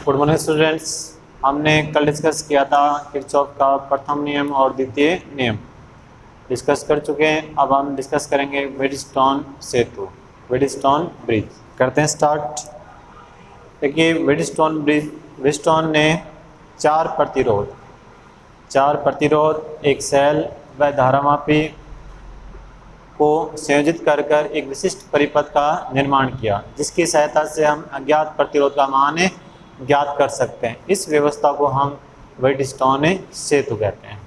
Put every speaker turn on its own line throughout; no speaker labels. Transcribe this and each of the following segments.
Good morning students. हमने कल discuss किया था किरचॉफ का प्रथम नियम और द्वितीय नियम डिस्कस कर चुके हैं। अब हम डिस्कस करेंगे वेडस्टोन सेतु, वेडस्टोन ब्रिज। करते हैं स्टार्ट। देखिए वेडस्टोन ने चार प्रतिरोध, एक सेल व धारामापी को संयोजित कर एक विशिष्ट परिपथ का निर्माण किया, जिसकी सहायता से हम अज्ञात प्रतिरोध का मान ज्ञात कर सकते हैं। इस व्यवस्था को हम वेडस्टोन सेतु कहते हैं।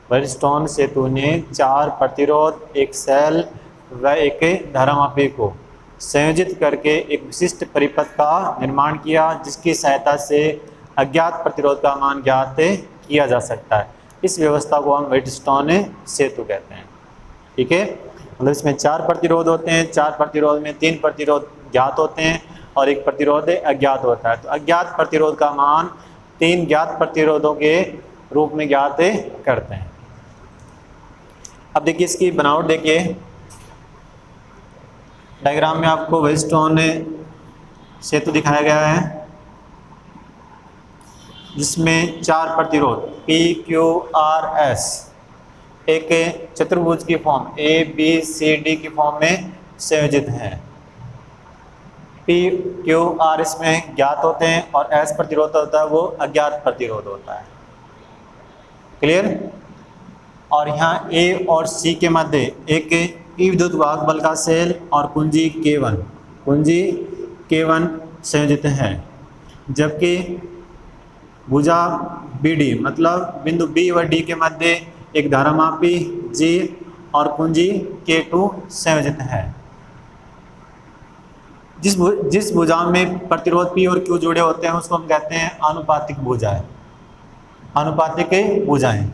वेडस्टोन सेतु ने चार प्रतिरोध, एक सेल व एक धारामापी को संयोजित करके एक विशिष्ट परिपथ का निर्माण किया, जिसकी सहायता से अज्ञात प्रतिरोध का मान ज्ञात किया जा सकता है। इस व्यवस्था को हम वेडस्टोन सेतु कहते हैं। ठीक है, मतलब इसमें चार प्रतिरोध होते हैं। चार प्रतिरोध में तीन प्रतिरोध ज्ञात होते हैं और एक प्रतिरोध अज्ञात होता है। तो अज्ञात प्रतिरोध का मान तीन ज्ञात प्रतिरोधों के रूप में ज्ञात करते हैं। अब देखिए इसकी बनावट, देखिए डायग्राम में आपको वेडस्टोन सेतु दिखाया गया है, जिसमें चार प्रतिरोध P, Q, R, S एक चतुर्भुज की form A, B, C, D की फॉर्म में संयोजित हैं। P, Q, R इसमें ज्ञात होते हैं और S प्रतिरोध होता है वो अज्ञात प्रतिरोध होता है। क्लियर। और यहाँ A और C के मध्य एक ई विद्युत वाहक बल का सेल और कुंजी K1 संयोजित है, जबकि भुजा BD मतलब बिंदु B व D के मध्य एक धारामापी G और कुंजी K2 संयोजित है। जिस भुजा में प्रतिरोध P और Q जुड़े होते हैं उसको हम कहते हैं आनुपातिक भुजाएं। आनुपातिक भुजाएं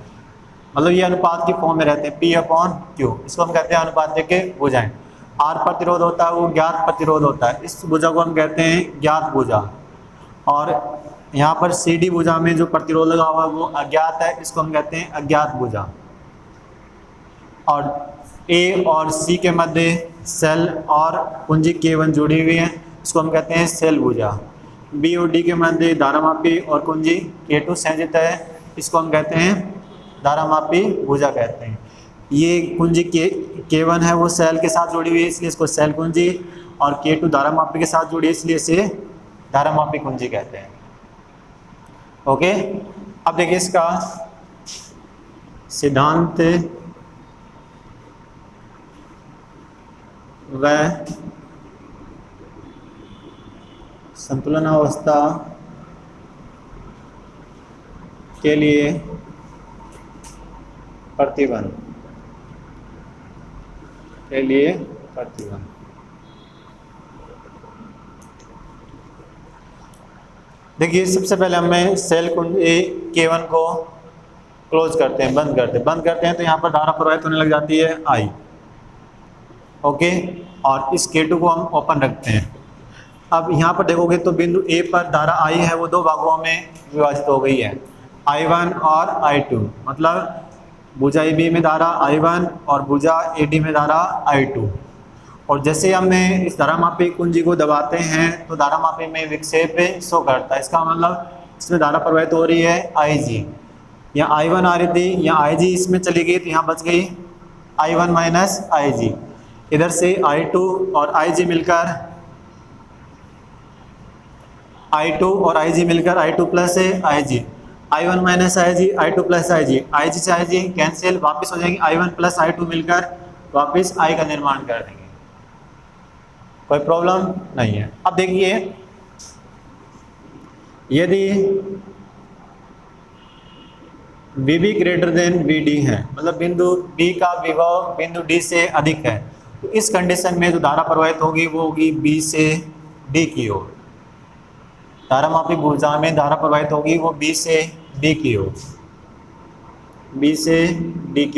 मतलब ये अनुपात की फॉर्म में रहते हैं P/Q, इसको हम कहते हैं आनुपातिक भुजाएं। R प्रतिरोध होता है वो ज्ञात प्रतिरोध होता है, इस भुजा को हम कहते हैं ज्ञात भुजा। और यहाँ पर CD भुजा में जो प्रतिरोध लगा हुआ है वो अज्ञात है, इसको हम कहते हैं अज्ञात भुजा। और A और C के मध्य सेल और कुंजी K1 जुड़ी हुई है, इसको हम कहते हैं सेल भुजा। B और D के मध्य धारामापी और कुंजी K2 संयोजित है, इसको हम कहते हैं धारामापी भुजा कहते हैं। ये कुंजी K1 है वो सेल के साथ जुड़ी हुई है, इसलिए इसको सेल कुंजी, और K2 धारामापी के साथ जुड़ी है इसलिए इसे धारामापी कुंजी कहते हैं। ओके, अब देखिए इसका सिद्धांत व संतुलन अवस्था के लिए प्रतिबंध देखिए सबसे पहले हमें सेल कुंजी K1 को क्लोज करते हैं, बंद करते हैं तो यहाँ पर धारा प्रवाहित होने लग जाती है I। ओके, और इस K2 को हम ओपन रखते हैं। अब यहाँ पर देखोगे तो बिंदु A पर धारा I है वो दो भागों में विभाजित हो गई है, I1 और I2। मतलब भुजा AB में धारा I1 और भुजा AD में धारा I2। और जैसे हमने इस धारामापी कुंजी को दबाते हैं तो धारामापी में विक्षेप शो करता है। इसका मतलब इसमें धारा प्रवाहित हो रही है IG। यहाँ I1 आ रही थी, यहाँ IG इसमें चली गई तो यहाँ बच गई I1 माइनस IG। इधर से I2 और IG मिलकर I2 plus IG, I1 minus IG, I2 plus IG से IG कैंसिल, वापस हो जाएंगे I1 प्लस I2 मिलकर वापस I का निर्माण कर देंगे, कोई प्रॉब्लम नहीं है। अब देखिए यदि VB ग्रेटर देन VD है, मतलब बिंदु B का विभव बिंदु D से अधिक है, तो इस कंडीशन में जो धारा प्रवाहित होगी वो होगी B से D की ओर। धारामापी भुजा में धारा प्रवाहित होगी वो B से D की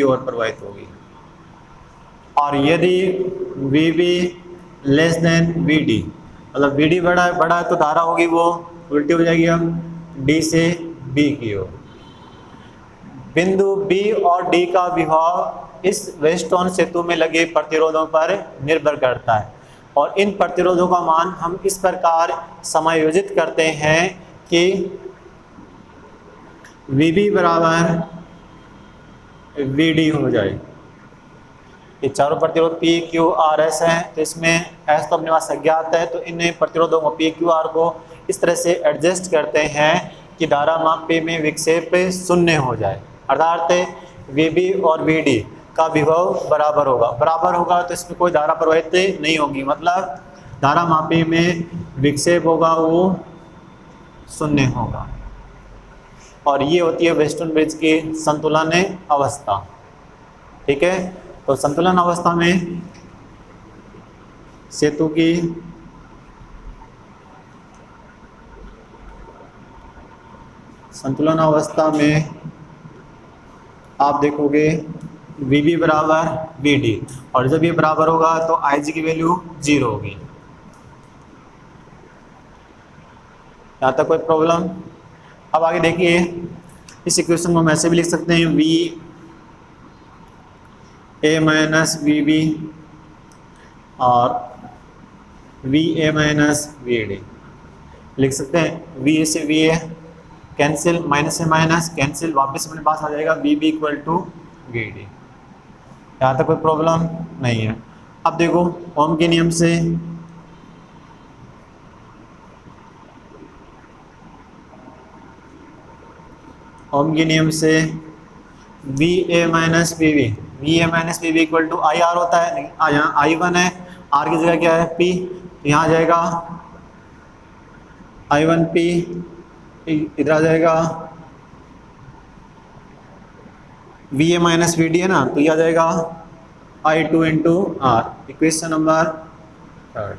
ओर प्रवाहित होगी। और यदि VB लेस देन VD, मतलब VD बड़ा है तो धारा होगी वो उल्टी हो जाएगी, हम D से B की ओर। बिंदु B और D का विभव इस वेडस्टोन सेतु में लगे प्रतिरोधों पर निर्भर करता है और इन प्रतिरोधों का मान हम इस प्रकार समायोजित करते हैं कि VB बराबर VD हो जाए। ये चारों प्रतिरोध P Q R S हैं, तो इसमें S तो अपने पास अज्ञात है, तो इन प्रतिरोधों को P Q R को इस तरह से एडजस्ट करते हैं कि धारा माप P में विक्षेप शून्य हो जाए, अर्थात VB और VD का विभव बराबर होगा तो इसमें कोई धारा प्रवाहित नहीं होगी, मतलब धारा मापी में विक्षेप होगा वो शून्य होगा। और ये होती है वेस्टर्न ब्रिज की संतुलन अवस्था। ठीक है, तो संतुलन अवस्था में सेतु की संतुलन अवस्था में आप देखोगे VB बराबर VD, और जब ये बराबर होगा तो IG की वैल्यू 0 होगी। यहाँ तक कोई प्रॉब्लम? अब आगे देखिए, इस इक्वेशन को हम ऐसे भी लिख सकते हैं VA माइनस VB और VA माइनस VD लिख सकते हैं। VA से VA कैंसिल, माइनस से माइनस कैंसिल, वापस अपने पास आ जाएगा VB इक्वल टू VD। यहाँ तक कोई प्रॉब्लम नहीं है। अब देखो ओम के नियम से VA minus VB equal to IR होता है, यहाँ I1 है, R की जगह क्या है P, यहाँ आ जाएगा I1P, इधर आ जाएगा VA माइनस VD है ना, तो ये आ जाएगा I2 into R। Equation number 3।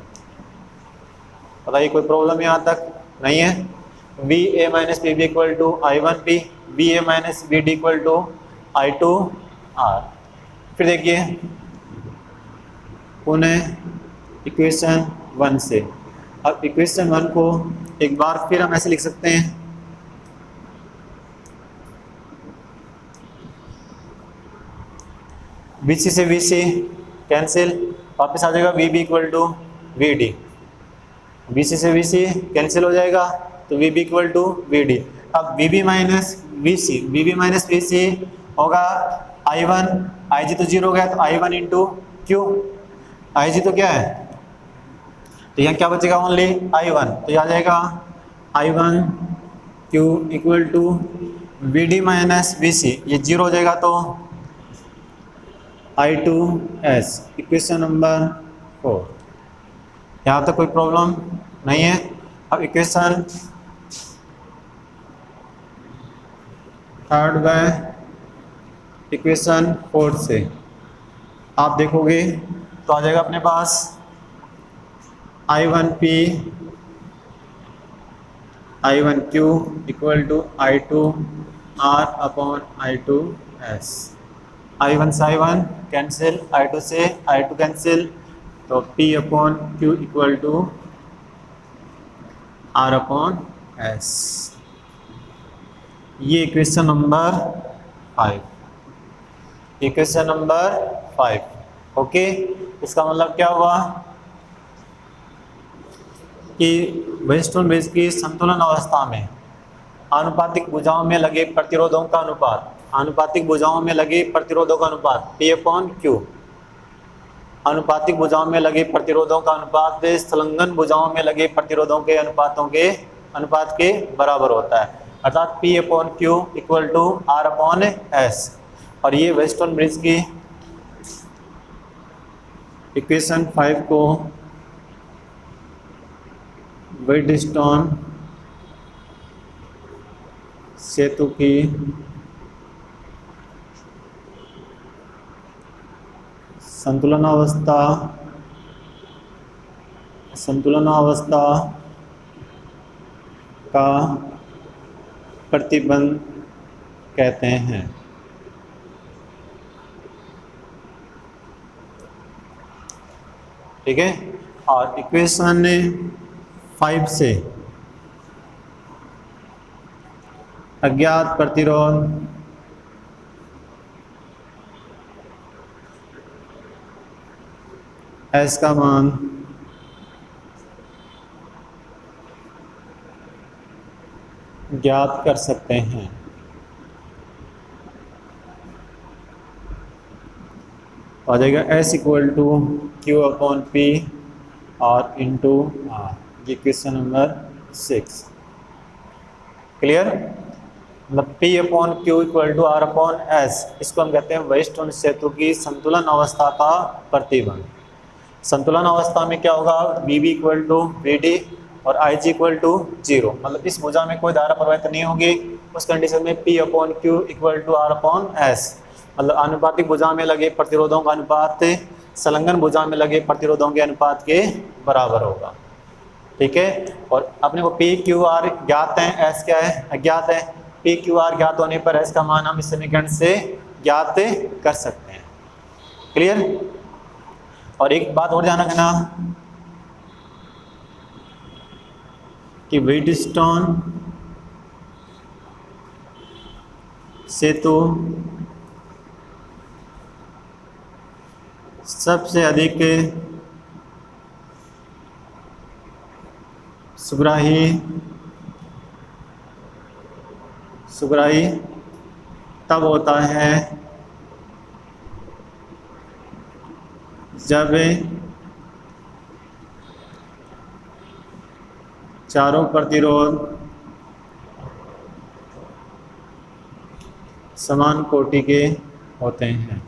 बताइए कोई प्रॉब्लम यहाँ तक नहीं है? VA minus VB equal to I1P, VA minus VD equal to I2 R। फिर देखिए पुनः इक्वेशन 1 से। अब इक्वेशन 1 को एक बार फिर हम ऐसे लिख सकते हैं, BC से VC कैंसिल, वापस आ जाएगा VB equal to VD। BC से VC कैंसिल हो जाएगा तो VB इक्वल टू VD। अब VB माइनस VC होगा I1, IG तो 0 हो गया, तो I1 इंटू Q, IG तो क्या है, तो यहाँ क्या बचेगा ओनली I1, तो यह आ जाएगा I1 Q equal to VD minus VC, ये 0 हो जाएगा तो I2S। Equation number 4। यहाँ तक कोई प्रॉब्लम नहीं है? अब इक्वेशन 3 व इक्वेशन 4 से आप देखोगे तो आ जाएगा अपने पास I1P I1Q equal to I2R upon I2S। I1 से I1 कैंसिल, I2 से I2 कैंसिल, तो P upon Q equal to R upon S। ये equation number 5। Equation number 5। Okay, इसका मतलब क्या हुआ कि वेस्टर्न ब्रिज की संतुलन अवस्था में आनुपातिक भुजाओं में लगे प्रतिरोधों का अनुपात, P अपॉन Q, अनुपातिक भुजाओं में लगे प्रतिरोधों का अनुपात संलग्न भुजाओं में लगे प्रतिरोधों के अनुपात के बराबर होता है, अर्थात P upon Q equal to R upon S। और ये वेस्टर्न ब्रिज की इक्वेशन 5 को वेडस्टोन सेतु की संतुलन अवस्था का प्रतिबंध कहते हैं। ठीक है, और इक्वेशन 5 से अज्ञात प्रतिरोध S का मान ज्ञात कर सकते हैं। आ जाएगा S equal to Q upon P और इंटू आर। ये क्वेश्चन नंबर 6। क्लियर? मतलब P upon Q equal to R upon S, इसको हम कहते हैं वेस्टर्न सेतु की संतुलन अवस्था का प्रतिबंध। संतुलन अवस्था में क्या होगा, V B equal to V D और आई जी इक्वल टू 0। मतलब इस भुजा में कोई धारा प्रवाहित नहीं होगी। उस कंडीशन में P upon Q equal to R upon S, मतलब अनुपातिक भुजा में लगे प्रतिरोधों का अनुपात संलग्न भुजा में लगे प्रतिरोधों के अनुपात के बराबर होगा। ठीक है, और अपने को P क्यू आर ज्ञात है, S क्या है, अज्ञात है। P क्यू आर ज्ञात होने पर S का मान हम इस समीकरण से ज्ञात कर सकते हैं। क्लियर? और एक बात और ध्यान रखना कि व्हीटस्टोन सेतु सबसे अधिक सुग्राही तब होता है जब चारों प्रतिरोध समान कोटि के होते हैं,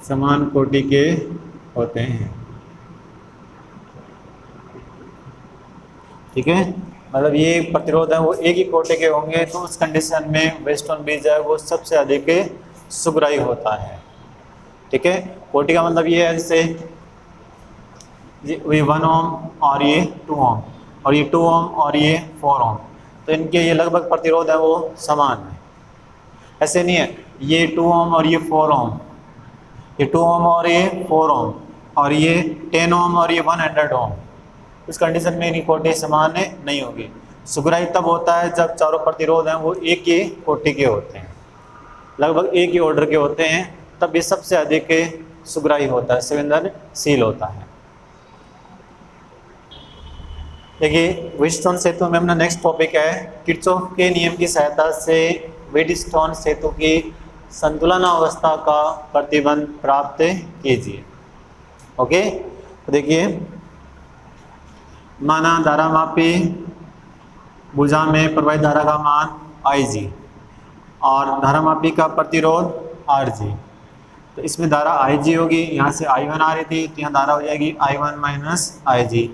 समान कोटि के होते हैं। ठीक है, मतलब ये प्रतिरोध है वो एक ही कोटि के होंगे, तो उस कंडीशन में वेस्टर्न बीज है वो सबसे अधिक सुग्राही होता है। ठीक है, कोटि का मतलब ये है जैसे ये 1 ओम और ये 2 ओम और ये 2 ओम और ये 4 ओम, तो इनके ये लगभग प्रतिरोध है वो समान है। ऐसे नहीं है ये 2 ओम और ये 4 ओम, ये 2 ओम और ये 4 ओम और ये 10 ओम और ये 100 ओम, उस कंडीशन में इनकी कोटि समान नहीं होगी। सुग्राही तब होता है जब चारों प्रतिरोध हैं वो एक ही कोटि के होते हैं, लगभग एक ही ऑर्डर के होते हैं, तब ये सबसे अधिक सुग्राही होता है, संवेदनशील होता है। देखिए व्हीटस्टोन सेतु में अपना नेक्स्ट टॉपिक है किरचॉफ के नियम की सहायता से व्हीटस्टोन सेतु की संतुलन अवस्था का प्रतिबंध प्राप्त कीजिए। ओके, तो देखिए माना धारामापी भुजा में प्रवाहित धारा का मान IG और धारामापी का प्रतिरोध RG, तो इसमें धारा IG होगी, यहाँ से I1 आ रही थी तो यहाँ धारा हो जाएगी I1 माइनस IG,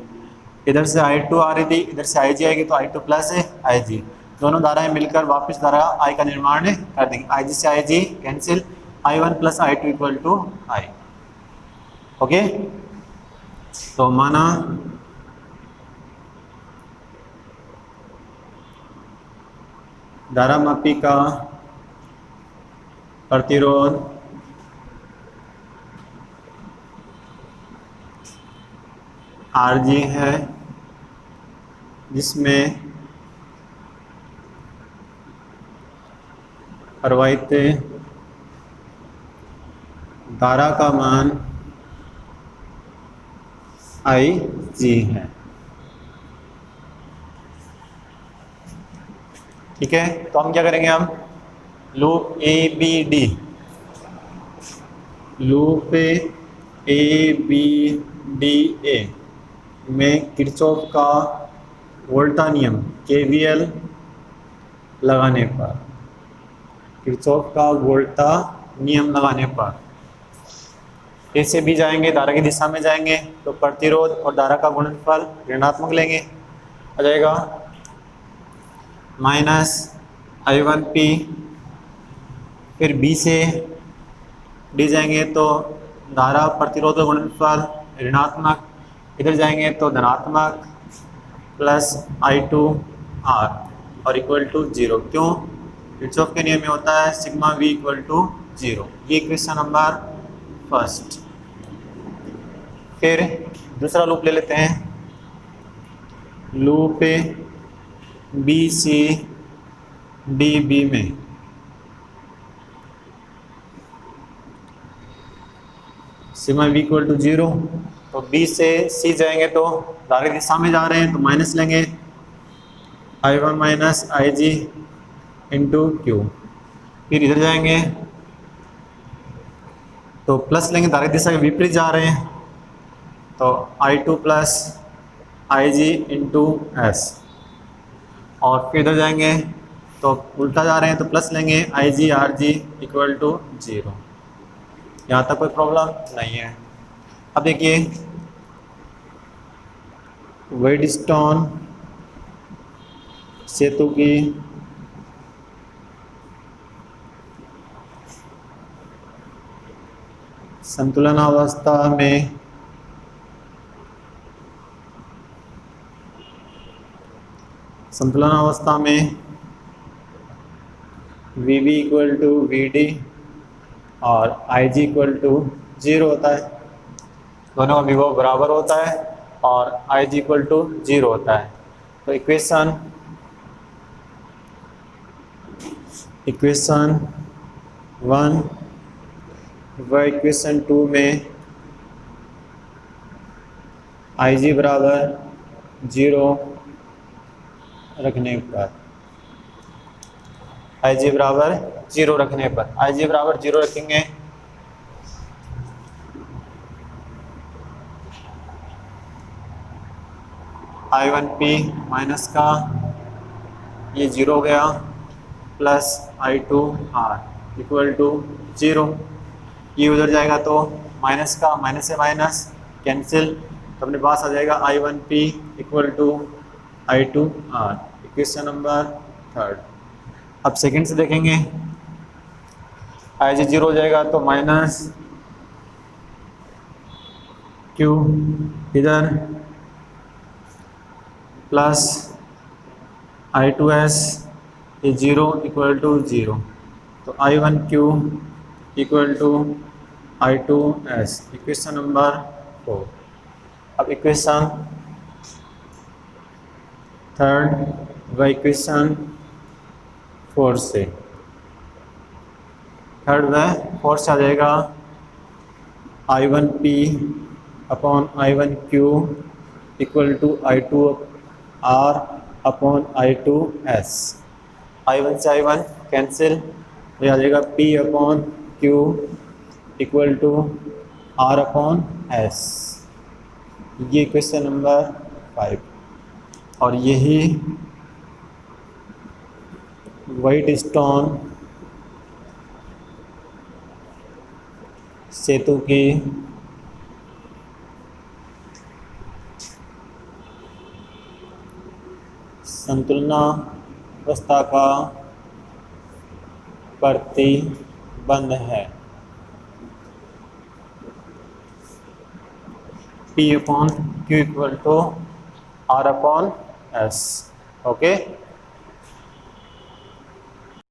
इधर से I2 आ रही थी, इधर से IG आएगी तो I2 प्लस IG, दोनों धाराएं मिलकर वापस धारा I का निर्माण कर देंगे। IG से IG cancel, I1 plus I2 equal to I। Okay, तो माना धारामापी का प्रतिरोध RG है, जिसमें प्रवाहित धारा का मान IG है। ठीक है, तो हम क्या करेंगे, हम लूप ABD, लूप ABDA में किरचॉफ का वोल्टा नियम KVL लगाने पर, किरचॉफ का वोल्टा नियम लगाने पर ए से बी जाएंगे, धारा की दिशा में जाएंगे तो प्रतिरोध और धारा का गुणनफल ऋणात्मक लेंगे, आ जाएगा माइनस I1P। फिर बी से डी जाएंगे तो धारा प्रतिरोध गुणनफल ऋणात्मक, इधर जाएंगे तो धनात्मक प्लस I2R और इक्वल टू 0। क्यों? किरचॉफ के नियम में होता है सिग्मा V इक्वल टू 0। ये क्वेश्चन नंबर फर्स्ट। फिर दूसरा लूप ले लेते हैं, लूप BCDB में सिग्मा V इक्वल टू 0, तो B से C जाएंगे तो धारा की दिशा में जा रहे हैं तो माइनस लेंगे, I1 माइनस आई जी इंटू क्यू। फिर इधर जाएंगे तो प्लस लेंगे, धारा की दिशा के विपरीत जा रहे हैं, तो I2 प्लस आई जी इंटू एस। और फिर इधर जाएंगे तो उल्टा जा रहे हैं तो प्लस लेंगे आई जी आर जी इक्वल टू 0। यहाँ तक कोई प्रॉब्लम नहीं है। अब देखिए वेडस्टोन सेतु की संतुलनावस्था में V B equal to V D और आई जी इक्वल टू 0 होता है। दोनों का विभव बराबर होता है और आई जी इक्वल टू 0 होता है। तो इक्वेशन 1 व इक्वेशन 2 में आई जी बराबर 0 रखने पर आई जी बराबर 0 रखेंगे I1P माइनस का ये 0 हो गया प्लस I2R इक्वल टू 0। ये उधर जाएगा तो माइनस का माइनस से माइनस कैंसिल, तो अपने पास आ जाएगा I1P equal to I2R। Equation number 3। अब सेकंड से देखेंगे, आई जी 0 हो जाएगा तो माइनस क्यू इधर प्लस I2S ये 0 इक्वल टू 0, तो I1Q equal to I2S। Equation number 4। अब इक्वेशन 3 व इक्वेशन 4 से 3 व 4 से आ जाएगा I1P upon I1Q equal to I2R upon I2S। I1 से I1 कैंसिल, ये आ जाएगा P upon Q equal to R upon S। ये क्वेश्चन नंबर 5। और यही व्हाइटस्टोन सेतु की संतुलनावस्था का प्रतिबंध है। P upon Q equal to R upon S। Okay.